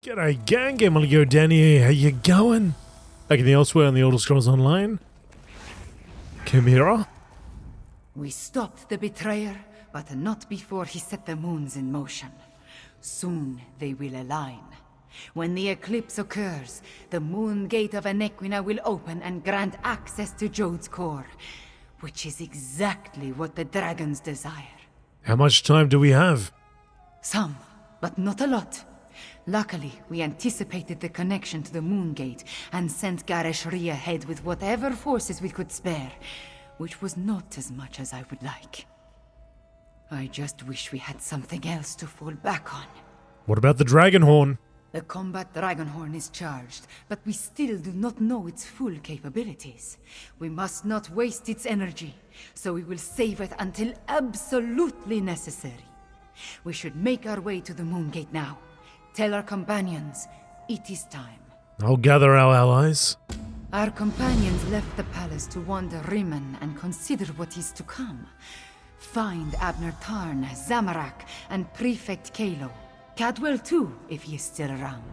G'day gang, GameolioDan here, how you going? Back in the Elsweyr on the Elder Scrolls Online. Chimera? We stopped the betrayer, but not before he set the moons in motion. Soon they will align. When the eclipse occurs, the moon gate of Anequina will open and grant access to Jode's core, which is exactly what the dragons desire. How much time do we have? Some, but not a lot. Luckily, we anticipated the connection to the moon gate and sent Gareshri ahead with whatever forces we could spare, which was not as much as I would like. I just wish we had something else to fall back on. What about the dragon horn? The combat dragonhorn is charged, but we still do not know its full capabilities. We must not waste its energy, so we will save it until absolutely necessary. We should make our way to the moon gate now. Tell our companions, it is time. I'll gather our allies. Our companions left the palace to wander Rimmon and consider what is to come. Find Abner Tarn, Zamorak, and Prefect Kalo. Cadwell too, if he is still around.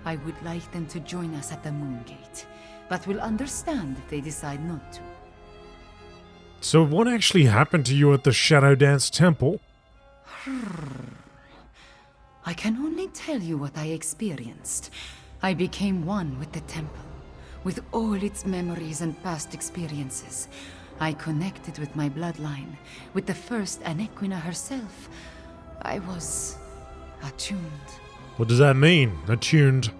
I would like them to join us at the moon gate, but will understand if they decide not to. So what actually happened to you at the Shadow Dance Temple? I can only tell you what I experienced. I became one with the temple, with all its memories and past experiences. I connected with my bloodline, with the first Anequina herself. I was attuned. What does that mean, attuned?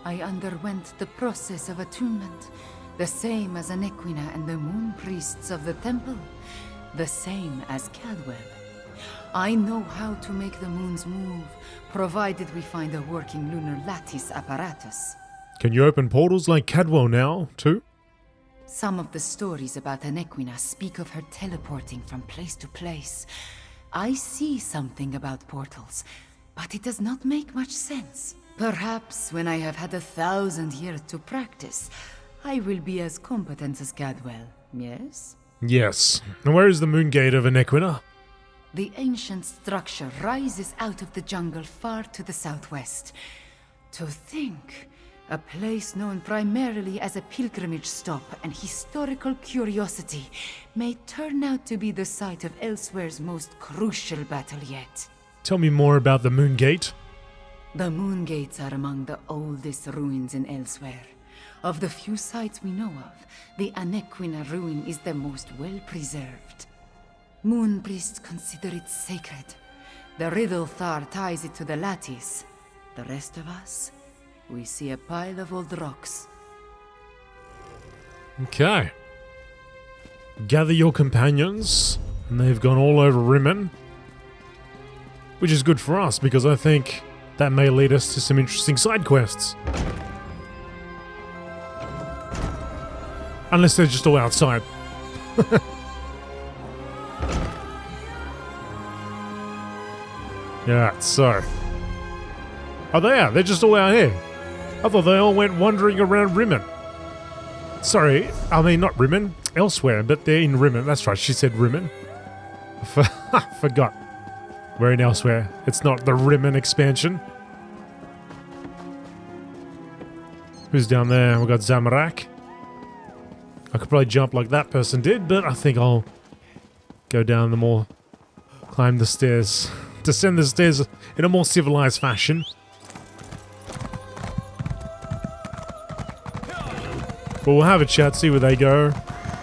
I underwent the process of attunement, the same as Anequina and the moon priests of the temple, the same as Cadwell. I know how to make the moons move, provided we find a working lunar lattice apparatus. Can you open portals like Cadwell now, too? Some of the stories about Anequina speak of her teleporting from place to place. I see something about portals, but it does not make much sense. Perhaps when I have had 1,000 years to practice, I will be as competent as Cadwell, yes? Yes. And where is the moon gate of Anequina? The ancient structure rises out of the jungle far to the southwest. To think, a place known primarily as a pilgrimage stop and historical curiosity may turn out to be the site of Elsweyr's most crucial battle yet. Tell me more about the moon gate. The moon gates are among the oldest ruins in Elsweyr. Of the few sites we know of, the Anequina ruin is the most well preserved. Moon priests consider it sacred. The Riddlethar ties it to the lattice. The rest of us, we see a pile of old rocks. Okay. Gather your companions, and they've gone all over Rimmon. Which is good for us, because I think that may lead us to some interesting side quests. Unless they're just all outside. Yeah, so. Oh, they are. They're just all out here. I thought they all went wandering around Rimmon. Sorry, I mean not Rimmon, Elsweyr, but they're in Rimmon. That's right, she said Rimmon. I forgot. We're in Elsweyr. It's not the Rimmon expansion. Who's down there? We've got Zamorak. I could probably jump like that person did, but I think I'll go down the more... climb the stairs. Descend the stairs in a more civilized fashion. But we'll have a chat, see where they go,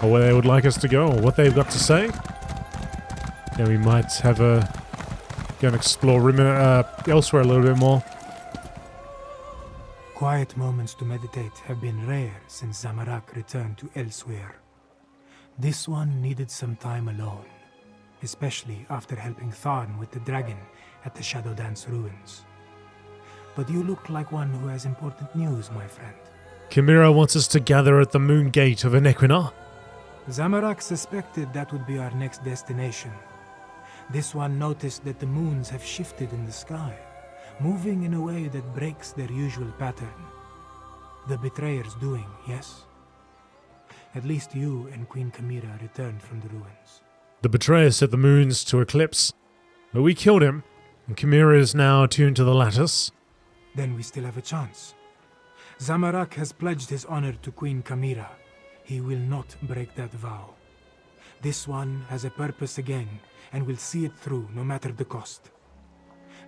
or where they would like us to go, or what they've got to say. Then we might have a... go and explore Elsweyr a little bit more. Quiet moments to meditate have been rare since Zamorak returned to Elsweyr. This one needed some time alone, especially after helping Tharn with the dragon at the Shadow Dance ruins. But you look like one who has important news, my friend. Chimera wants us to gather at the moon gate of Anequina. Zamorak suspected that would be our next destination. This one noticed that the moons have shifted in the sky, moving in a way that breaks their usual pattern. The betrayer's doing, yes? At least you and Queen Chimera returned from the ruins. The betrayer set the moons to eclipse, but we killed him, and Chimera is now attuned to the lattice. Then we still have a chance. Zamorak has pledged his honor to Queen Kamira. He will not break that vow. This one has a purpose again, and will see it through no matter the cost.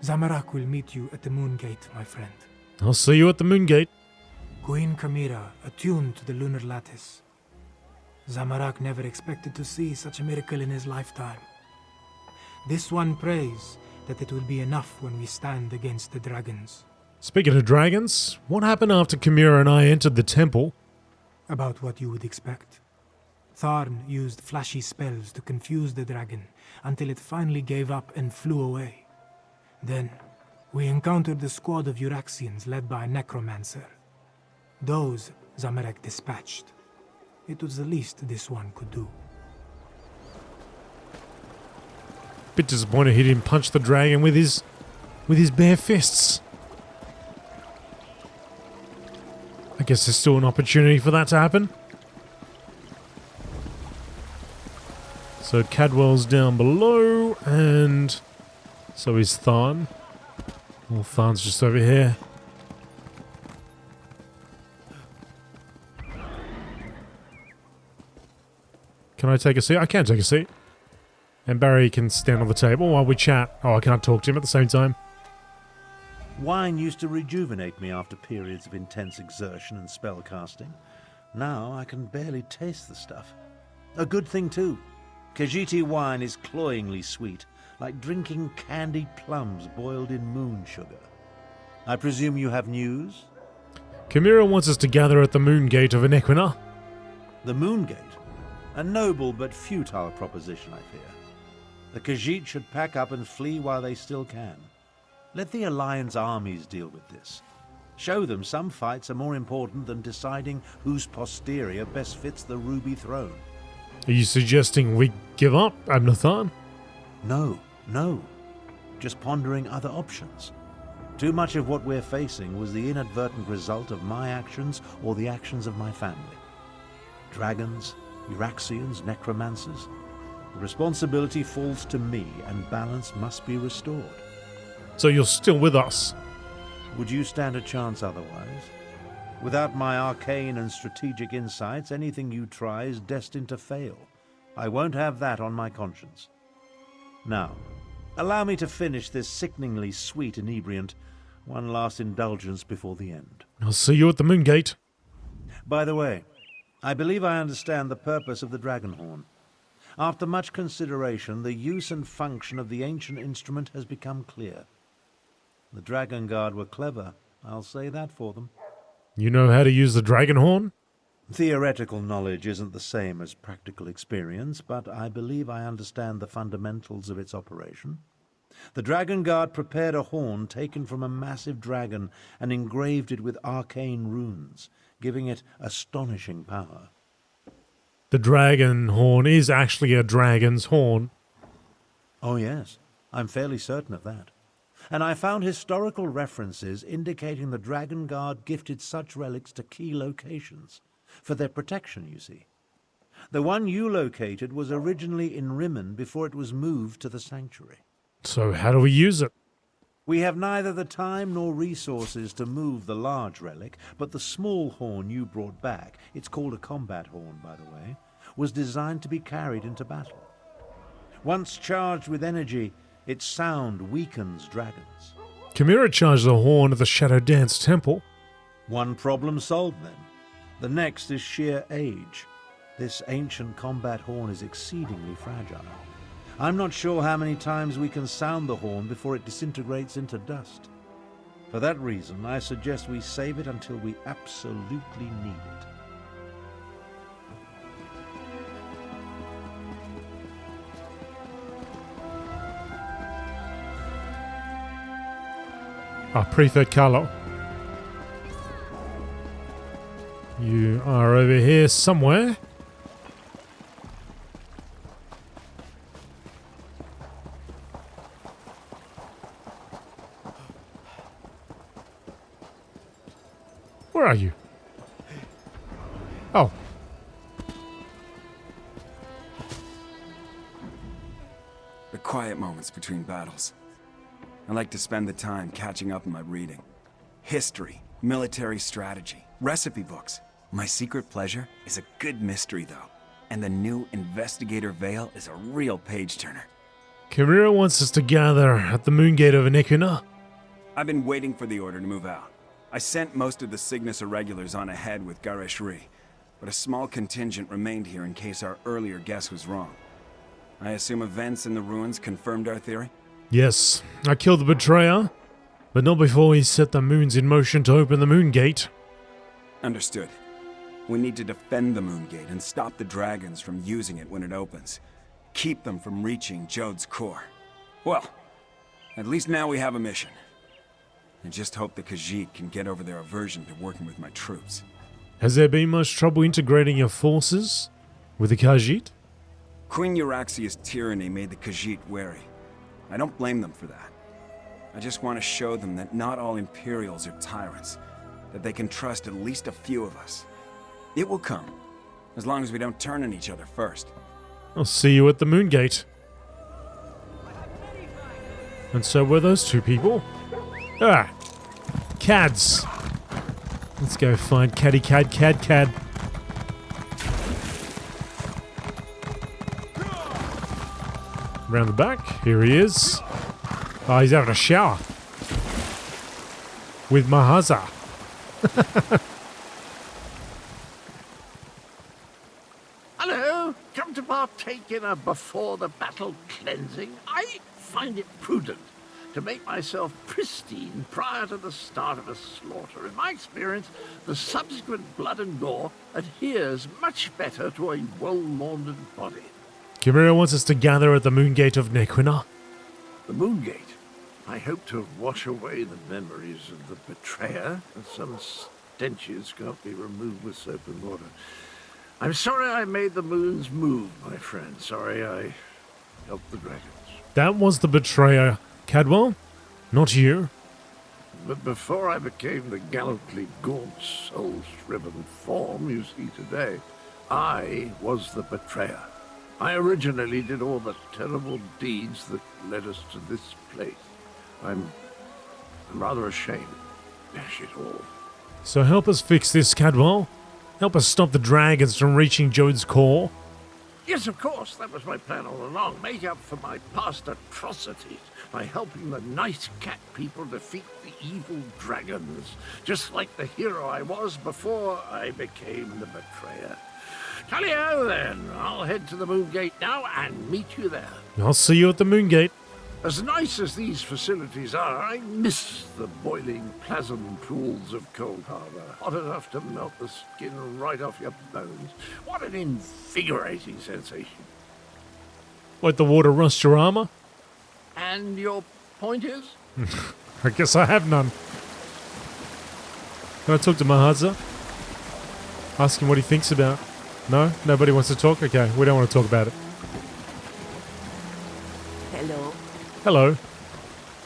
Zamorak will meet you at the Moon Gate, my friend. I'll see you at the Moon Gate. Queen Kamira, attuned to the lunar lattice. Zamorak never expected to see such a miracle in his lifetime. This one prays that it will be enough when we stand against the dragons. Speaking of dragons, what happened after Kamira and I entered the temple? About what you would expect. Tharn used flashy spells to confuse the dragon until it finally gave up and flew away. Then, we encountered a squad of Uraxians led by a Necromancer. Those Zamorak dispatched. It was the least this one could do. Bit disappointed he didn't punch the dragon with his bare fists. I guess there's still an opportunity for that to happen. So Cadwell's down below, and so is Tharn. Well, Tharn's just over here. Can I take a seat? I can take a seat. And Barry can stand on the table while we chat. Oh, I can't talk to him at the same time. Wine used to rejuvenate me after periods of intense exertion and spellcasting. Now I can barely taste the stuff. A good thing too. Khajiiti wine is cloyingly sweet, like drinking candied plums boiled in moon sugar. I presume you have news? Kamira wants us to gather at the Moon Gate of Anequina. The Moon Gate? A noble but futile proposition, I fear. The Khajiit should pack up and flee while they still can. Let the Alliance armies deal with this. Show them some fights are more important than deciding whose posterior best fits the Ruby Throne. Are you suggesting we give up, Abnathan? No. Just pondering other options. Too much of what we're facing was the inadvertent result of my actions or the actions of my family. Dragons, Uraxians, Necromancers. The responsibility falls to me, and balance must be restored. So you're still with us? Would you stand a chance otherwise? Without my arcane and strategic insights, anything you try is destined to fail. I won't have that on my conscience. Now, allow me to finish this sickeningly sweet inebriant. One last indulgence before the end. I'll see you at the Moon Gate. By the way, I believe I understand the purpose of the dragon horn. After much consideration, the use and function of the ancient instrument has become clear. The Dragon Guard were clever, I'll say that for them. You know how to use the dragon horn? Theoretical knowledge isn't the same as practical experience, but I believe I understand the fundamentals of its operation. The Dragon Guard prepared a horn taken from a massive dragon and engraved it with arcane runes, giving it astonishing power. The dragon horn is actually a dragon's horn. Oh yes, I'm fairly certain of that. And I found historical references indicating the Dragon Guard gifted such relics to key locations, for their protection, you see. The one you located was originally in Rimmen before it was moved to the Sanctuary. So how do we use it? We have neither the time nor resources to move the large relic, but the small horn you brought back, it's called a combat horn, by the way, was designed to be carried into battle. Once charged with energy, its sound weakens dragons. Kamira charged the horn at the Shadow Dance Temple. One problem solved then. The next is sheer age. This ancient combat horn is exceedingly fragile. I'm not sure how many times we can sound the horn before it disintegrates into dust. For that reason, I suggest we save it until we absolutely need it. Prefect Carlo. You are over here somewhere. Where are you? Oh. The quiet moments between battles. I like to spend the time catching up on my reading. History, military strategy, recipe books. My secret pleasure is a good mystery, though. And the new Investigator Veil is a real page-turner. Chimera wants us to gather at the Moongate of Nequina. I've been waiting for the order to move out. I sent most of the Cygnus irregulars on ahead with Gareshri, but a small contingent remained here in case our earlier guess was wrong. I assume events in the ruins confirmed our theory? Yes, I killed the betrayer, but not before he set the moons in motion to open the Moongate. Understood. We need to defend the Moongate and stop the dragons from using it when it opens. Keep them from reaching Jode's core. Well, at least now we have a mission. I just hope the Khajiit can get over their aversion to working with my troops. Has there been much trouble integrating your forces with the Khajiit? Queen Euraxia's tyranny made the Khajiit wary. I don't blame them for that. I just want to show them that not all Imperials are tyrants, that they can trust at least a few of us. It will come, as long as we don't turn on each other first. I'll see you at the Moongate. And so were those two people. Ah! Cads! Let's go find Caddy Cad. Around the back, here he is. Oh, he's having a shower. With Mahaza. Hello, come to partake in a before-the-battle cleansing? I find it prudent to make myself pristine prior to the start of a slaughter. In my experience, the subsequent blood and gore adheres much better to a well-laundered body. Chimera wants us to gather at the Moongate of Nequina. The Moongate. I hope to wash away the memories of the betrayer, and some stenches can't be removed with soap and water. I'm sorry I made the moons move, my friend. Sorry I helped the dragons. That was the betrayer, Cadwell, not you. But before I became the gallantly gaunt, soul-shriven form you see today, I was the betrayer. I originally did all the terrible deeds that led us to this place. I'm rather ashamed. Dash it all. So help us fix this, Cadwell. Help us stop the dragons from reaching Jode's core. Yes, of course, that was my plan all along. Make up for my past atrocities by helping the nice cat people defeat the evil dragons, just like the hero I was before I became the betrayer. Tally-ho then, I'll head to the Moongate now and meet you there. I'll see you at the Moongate. As nice as these facilities are, I miss the boiling plasm pools of Cold Harbor, hot enough to melt the skin right off your bones. What an invigorating sensation. Let the water rust your armor? And your point is? I guess I have none. Can I talk to Mahaza? Ask him what he thinks about. No? Nobody wants to talk? Okay, we don't want to talk about it. Hello. Hello.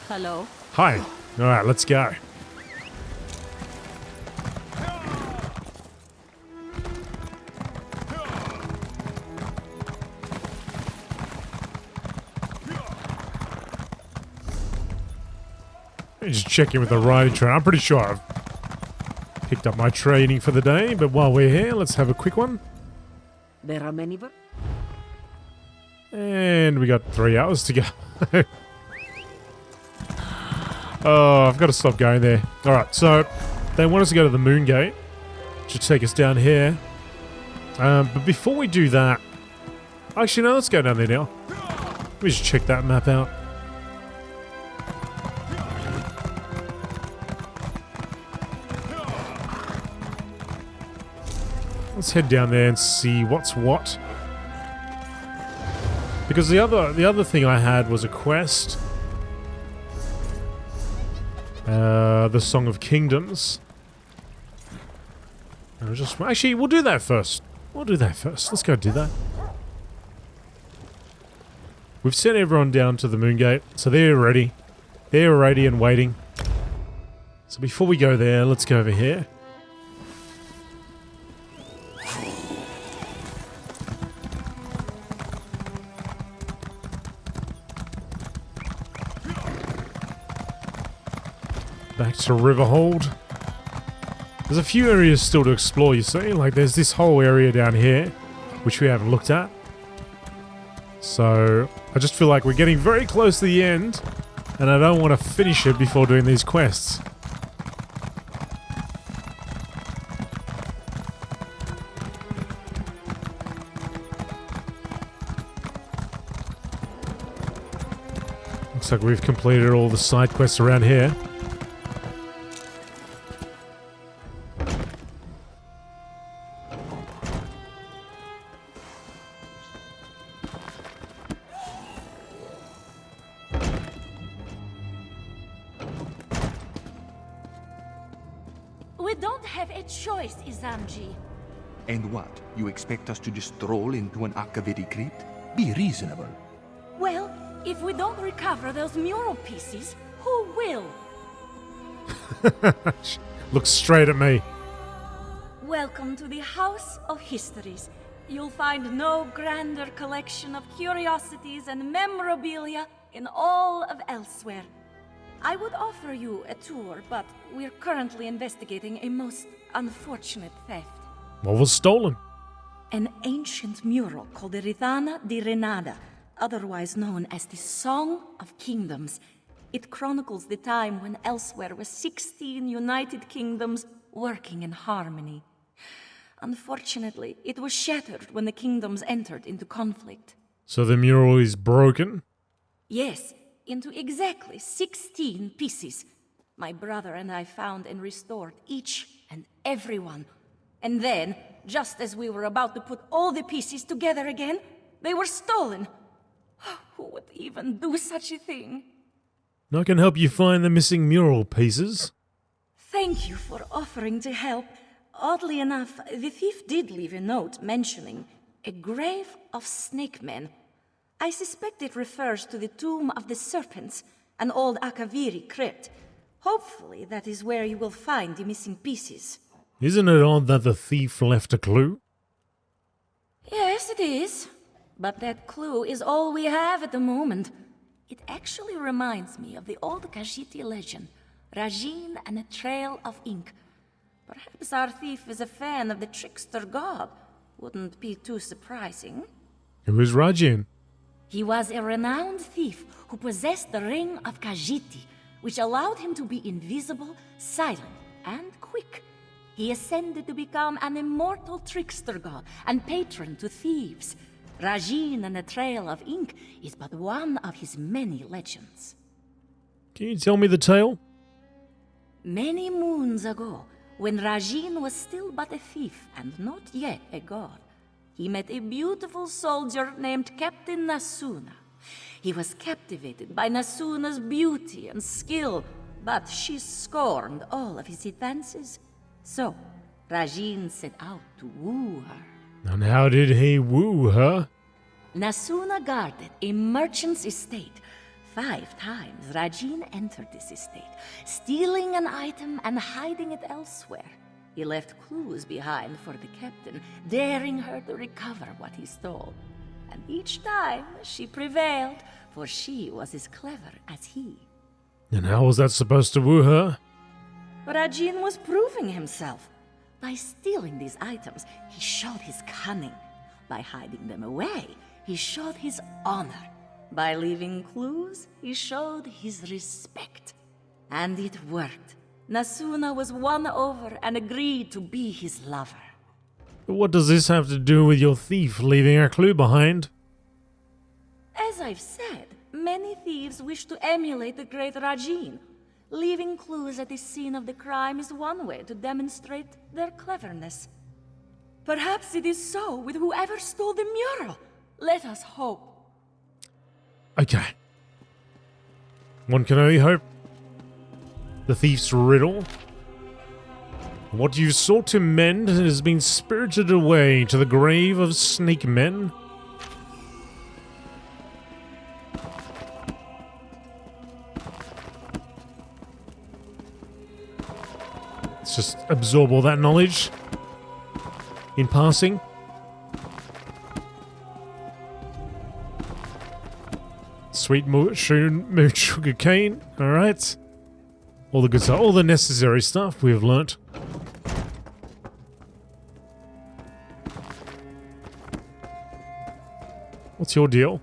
Hello. Hi. Alright, let's go. Just checking with the riding train. I'm pretty sure I've picked up my training for the day, but while we're here, let's have a quick one. There are many And we got 3 hours to go. Oh, I've got to stop going there. Alright, so they want us to go to the Moongate, which should take us down here. But before we do that, actually no, let's go down there now. Let me just check that map out. Let's head down there and see what's what. Because the other thing I had was a quest. The Song of Kingdoms. Actually, we'll do that first. Let's go do that. We've sent everyone down to the Moongate, so they're ready. They're ready and waiting. So before we go there, let's go over here. Back to Riverhold. There's a few areas still to explore, you see. Like, there's this whole area down here, which we haven't looked at. So, I just feel like we're getting very close to the end, and I don't want to finish it before doing these quests. Looks like we've completed all the side quests around here. We don't have a choice, Izamji. And what? You expect us to just stroll into an Akaviri crypt? Be reasonable. Well, if we don't recover those mural pieces, who will? Looks straight at me. Welcome to the House of Histories. You'll find no grander collection of curiosities and memorabilia in all of Elsweyr. I would offer you a tour, but we're currently investigating a most unfortunate theft. What was stolen? An ancient mural called the Rithana di Renada, otherwise known as the Song of Kingdoms. It chronicles the time when Elsweyr was 16 united kingdoms working in harmony. Unfortunately, it was shattered when the kingdoms entered into conflict. So the mural is broken? Yes, into exactly 16 pieces. My brother and I found and restored each and every one. And then, just as we were about to put all the pieces together again, they were stolen. Who would even do such a thing? I can help you find the missing mural pieces. Thank you for offering to help. Oddly enough, the thief did leave a note mentioning a grave of snake men. I suspect it refers to the tomb of the Serpents, an old Akaviri crypt. Hopefully that is where you will find the missing pieces. Isn't it odd that the thief left a clue? Yes, it is. But that clue is all we have at the moment. It actually reminds me of the old Khajiiti legend, Rajin and a Trail of Ink. Perhaps our thief is a fan of the trickster god. Wouldn't be too surprising. Who is Rajin? He was a renowned thief who possessed the ring of Khajiiti, which allowed him to be invisible, silent, and quick. He ascended to become an immortal trickster god and patron to thieves. Rajin and the Trail of Ink is but one of his many legends. Can you tell me the tale? Many moons ago, when Rajin was still but a thief and not yet a god, he met a beautiful soldier named Captain Nasuna. He was captivated by Nasuna's beauty and skill, but she scorned all of his advances. So, Rajin set out to woo her. And how did he woo her? Nasuna guarded a merchant's estate. 5 times Rajin entered this estate, stealing an item and hiding it elsewhere. He left clues behind for the captain, daring her to recover what he stole. And each time she prevailed, for she was as clever as he. And how was that supposed to woo her? Rajin was proving himself. By stealing these items, he showed his cunning. By hiding them away, he showed his honor. By leaving clues, he showed his respect. And it worked. Nasuna was won over and agreed to be his lover. What does this have to do with your thief leaving a clue behind? As I've said, many thieves wish to emulate the great Rajin. Leaving clues at the scene of the crime is one way to demonstrate their cleverness. Perhaps it is so with whoever stole the mural. Let us hope. Okay. One can only hope. The thief's riddle. What you sought to mend has been spirited away to the grave of snake men. Let's just absorb all that knowledge in passing. Sweet moon sugar cane. Alright. All the good stuff, all the necessary stuff we've learnt. What's your deal?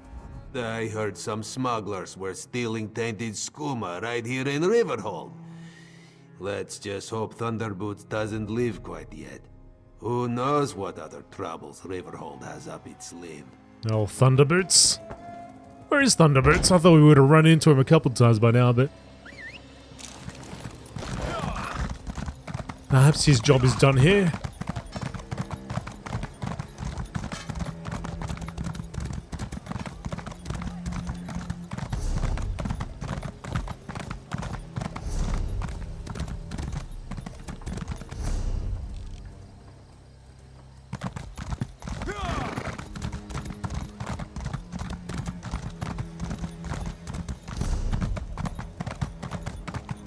I heard some smugglers were stealing tainted skooma right here in Riverhold. Let's just hope Thunderboots doesn't leave quite yet. Who knows what other troubles Riverhold has up its sleeve. Oh, Thunderboots? Where is Thunderboots? I thought we would have run into him a couple times by now, but... perhaps his job is done here.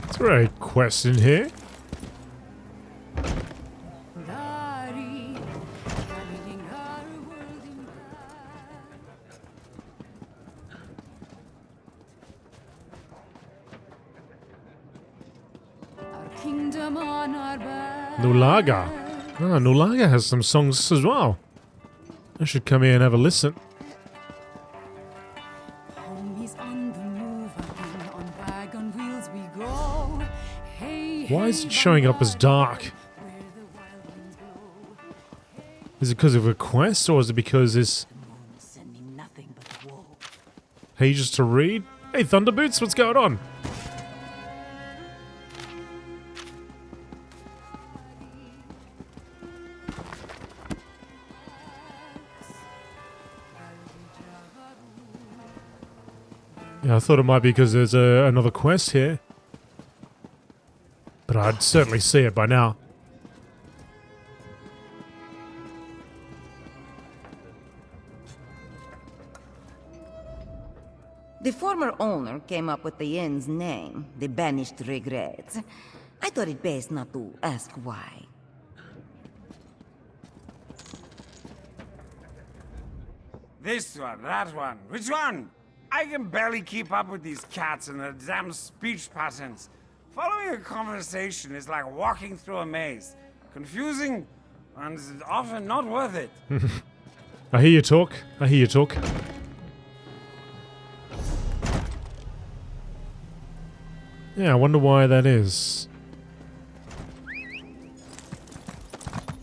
Is there a quest in here? Nulaga. Ah, Nulaga has some songs as well. I should come here and have a listen. Why is it showing up as dark? Is it because of a quest, or is it because it's pages to read? Hey, Thunderboots, what's going on? Yeah, I thought it might be because there's another quest here. But I'd certainly see it by now. The former owner came up with the inn's name, the Banished Regrets. I thought it best not to ask why. This one, that one. Which one? I can barely keep up with these cats and their damn speech patterns. Following a conversation is like walking through a maze. Confusing and often not worth it. I hear you talk. I hear you talk. Yeah, I wonder why that is.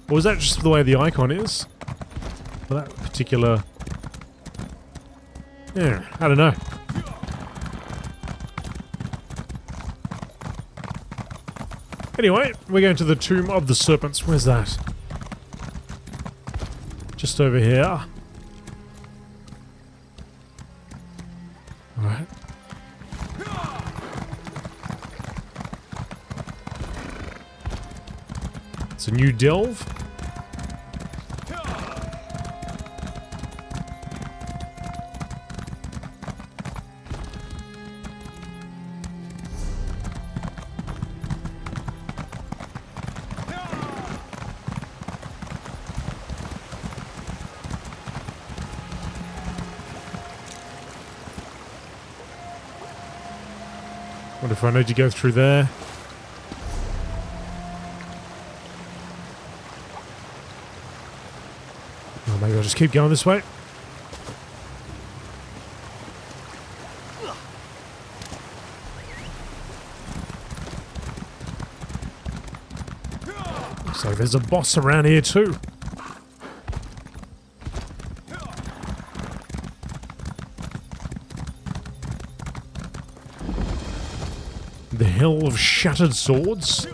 Or is that just the way the icon is? For that particular... yeah, I don't know. Anyway, we're going to the Tomb of the Serpents. Where's that? Just over here. Alright. It's a new delve. What if I need to go through there? Oh, maybe I'll just keep going this way. Looks like there's a boss around here too. The Hell of Shattered Swords.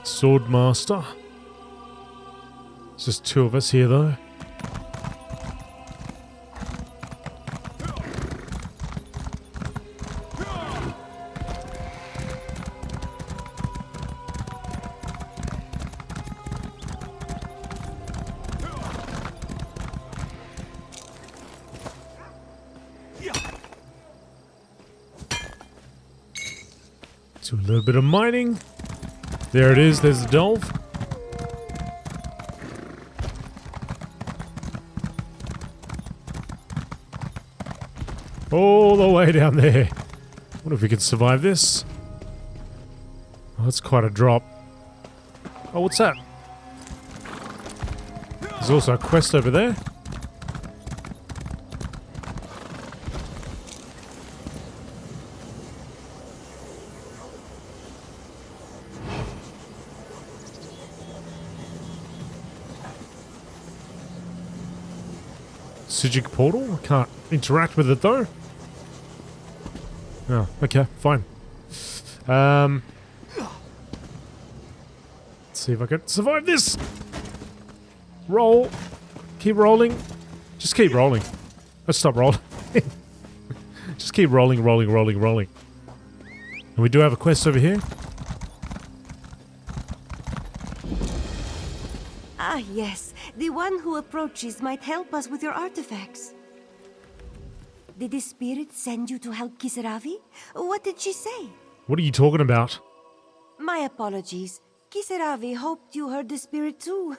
Swordmaster. There's just two of us here though. Do a little bit of mining. There it is, there's the delve. All the way down there. Wonder if we can survive this. Oh, that's quite a drop. Oh, what's that? There's also a quest over there. Sigic portal? I can't interact with it though. Oh, okay, fine. Let's see if I can survive this. Roll. Keep rolling. Just keep rolling. Let's stop rolling. Just keep rolling. And we do have a quest over here. Ah, yes. The one who approaches might help us with your artifacts. Did the spirit send you to help Kisaravi? What did she say? What are you talking about? My apologies. Kisaravi hoped you heard the spirit too.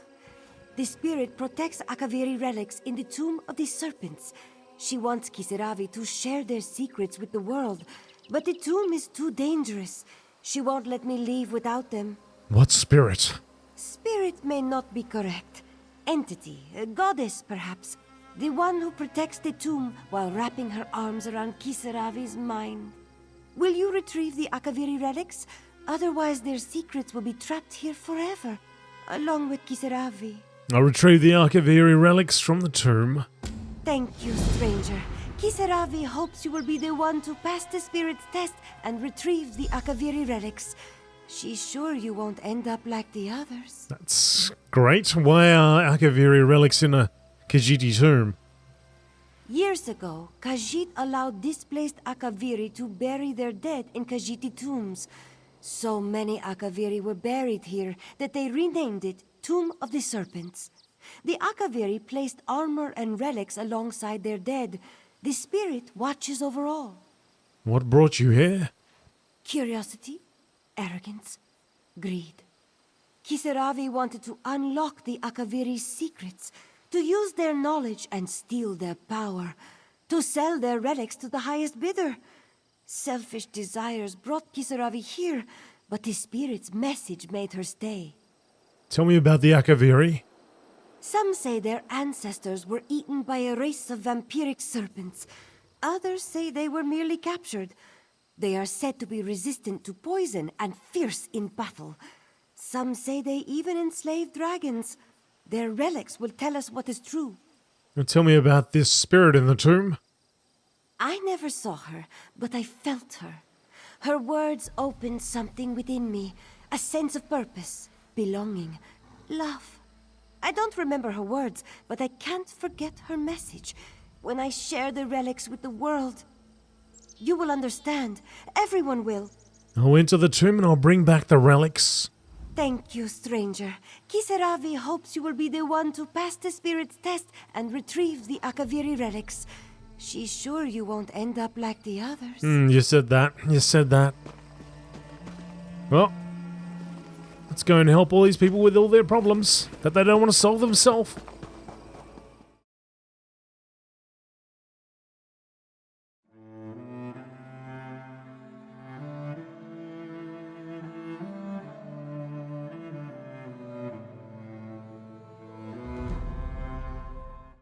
The spirit protects Akaviri relics in the tomb of the serpents. She wants Kisaravi to share their secrets with the world, but the tomb is too dangerous. She won't let me leave without them. What spirit? Spirit may not be correct. Entity, a goddess perhaps. The one who protects the tomb while wrapping her arms around Kisaravi's mind. Will you retrieve the Akaviri relics? Otherwise their secrets will be trapped here forever, along with Kisaravi. I'll retrieve the Akaviri relics from the tomb. Thank you, stranger. Kisaravi hopes you will be the one to pass the spirit's test and retrieve the Akaviri relics. She's sure you won't end up like the others. That's great. Why are Akaviri relics in a Khajiiti tomb? Years ago, Khajiit allowed displaced Akaviri to bury their dead in Khajiiti tombs. So many Akaviri were buried here that they renamed it Tomb of the Serpents. The Akaviri placed armor and relics alongside their dead. The spirit watches over all. What brought you here? Curiosity, arrogance, greed. Kisaravi wanted to unlock the Akaviri's secrets, to use their knowledge and steal their power, to sell their relics to the highest bidder. Selfish desires brought Kisaravi here, but the spirit's message made her stay. Tell me about the Akaviri. Some say their ancestors were eaten by a race of vampiric serpents. Others say they were merely captured. They are said to be resistant to poison and fierce in battle. Some say they even enslaved dragons. Their relics will tell us what is true. Now tell me about this spirit in the tomb. I never saw her, but I felt her. Her words opened something within me, a sense of purpose, belonging, love. I don't remember her words, but I can't forget her message. When I share the relics with the world, you will understand. Everyone will. I'll enter the tomb and I'll bring back the relics. Thank you, stranger. Kisaravi hopes you will be the one to pass the spirit's test and retrieve the Akaviri relics. She's sure you won't end up like the others. You said that. Well, let's go and help all these people with all their problems that they don't want to solve themselves.